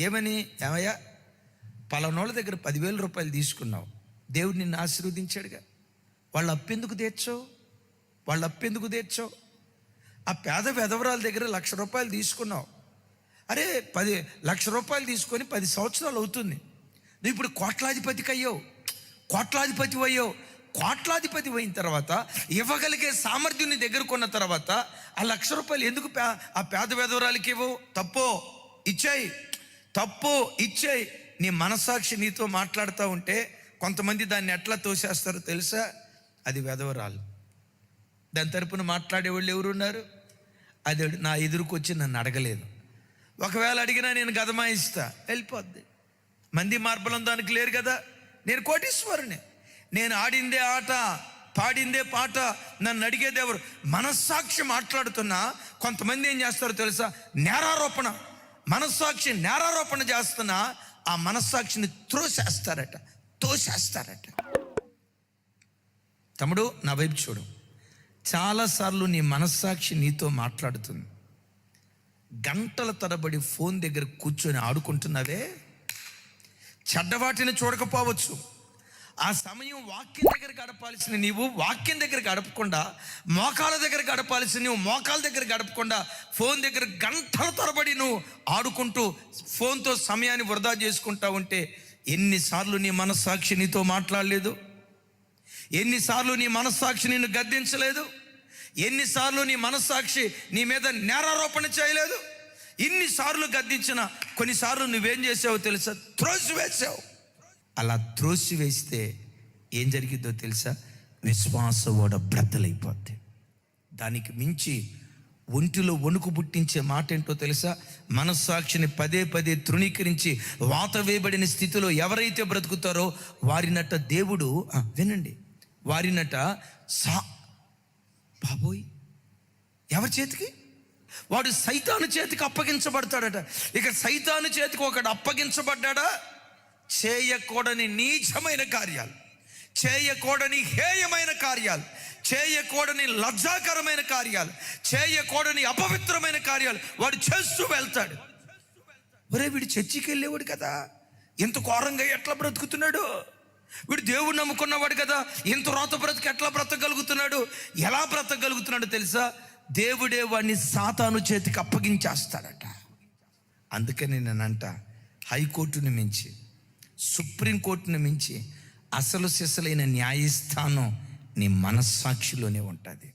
ఏమని? ఏమయ్యా, పలానోళ్ళ దగ్గర 10,000 రూపాయలు తీసుకున్నావు, దేవుడు నిన్ను ఆశీర్వదించాడుగా, వాళ్ళ అప్పెందుకు తీర్చావు? ఆ పేద వెధవరాల దగ్గర 1,00,000 రూపాయలు తీసుకున్నావు. అరే 10,00,000 రూపాయలు తీసుకొని 10 సంవత్సరాలు అవుతుంది. నువ్వు ఇప్పుడు కోట్లాధిపతి అయిన తర్వాత, ఇవ్వగలిగే సామర్థ్యం నీ దగ్గర కొన్న తర్వాత ఆ 1,00,000 రూపాయలు ఎందుకు ఆ పేద వెధవరాలకి ఇవ్వవు? తప్పు ఇచ్చేయి. నీ మనస్సాక్షి నీతో మాట్లాడుతూ ఉంటే కొంతమంది దాన్ని ఎట్లా తోసేస్తారో తెలుసా? అది వెధవరాలు. దాని తరపున మాట్లాడేవాళ్ళు ఎవరున్నారు? అది నా ఎదురుకు వచ్చి నన్ను అడగలేదు, ఒకవేళ అడిగినా నేను గదమాయిస్తా, వెళ్ళిపోద్ది. మంది మార్బలం దానికి లేరు కదా. నేను కోటీశ్వరుని, నేను ఆడిందే ఆట, పాడిందే పాట, నన్ను అడిగేది ఎవరు? మనస్సాక్షి మాట్లాడుతున్నా కొంతమంది ఏం చేస్తారో తెలుసా? మనస్సాక్షి నేరారోపణ చేస్తున్నా ఆ మనస్సాక్షిని తోసేస్తారట. తమ్ముడు, నా వైపు చూడు. చాలాసార్లు నీ మనస్సాక్షి నీతో మాట్లాడుతుంది. గంటల తరబడి ఫోన్ దగ్గర కూర్చొని ఆడుకుంటున్నావే, చెడ్డవాటిని చూడకపోవచ్చు. ఆ సమయం వాక్యం దగ్గర గడపాల్సిన నీవు వాక్యం దగ్గర గడపకుండా, మోకాళ్ళ దగ్గర గడపాల్సిన నువ్వు మోకాళ్ళ దగ్గర గడపకుండా, ఫోన్ దగ్గర గంటల తరబడి నువ్వు ఆడుకుంటూ ఫోన్తో సమయాన్ని వృధా చేసుకుంటా ఉంటే, ఎన్నిసార్లు నీ మనస్సాక్షి నీతో మాట్లాడలేదు? ఎన్నిసార్లు నీ మనస్సాక్షి నిన్ను గద్దించలేదు? ఎన్నిసార్లు నీ మనస్సాక్షి నీ మీద నేరారోపణ చేయలేదు? ఇన్నిసార్లు గద్దించిన కొన్నిసార్లు నువ్వేం చేసావో తెలుసా? త్రోసివేసావు. అలా త్రోసివేస్తే ఏం జరిగిద్దో తెలుసా? విశ్వాస ఓడ బ్రద్దలైపోద్ది. దానికి మించి ఒంటిలో వణుకు పుట్టించే మాట ఏంటో తెలుసా? మనస్సాక్షిని పదే పదే తృణీకరించి వాత వేయబడిన స్థితిలో ఎవరైతే బ్రతుకుతారో వారినట దేవుడు, వినండి, వారినట బాబోయ్, ఎవరి చేతికి? వాడు సైతాను చేతికి అప్పగించబడతాడట. ఇక సైతాను చేతికి ఒకడు అప్పగించబడ్డా, చేయకూడని నీచమైన కార్యాలు, చేయకూడని హేయమైన కార్యాలు, చేయకూడని లజ్జాకరమైన కార్యాలు, చేయకూడని అపవిత్రమైన కార్యాలు వాడు చేస్తూ వెళ్తాడు. ఒరే, వీడు చర్చికి వెళ్ళేవాడు కదా, ఇంత ఘోరంగా ఎట్లా బ్రతుకుతున్నాడు? వీడు దేవుడు నమ్ముకున్నవాడు కదా, ఇంత రోత బ్రతుకు ఎట్లా బ్రతకగలుగుతున్నాడు? ఎలా బ్రతకగలుగుతున్నాడు తెలుసా? దేవుడే వాడిని సాతాను చేతికి అప్పగించేస్తాడట. అందుకని నేనంట, హైకోర్టుని మించి, సుప్రీంకోర్టుని మించి అసలు సిసలైన న్యాయస్థానం నీ మనస్సాక్షిలోనే ఉంటుంది.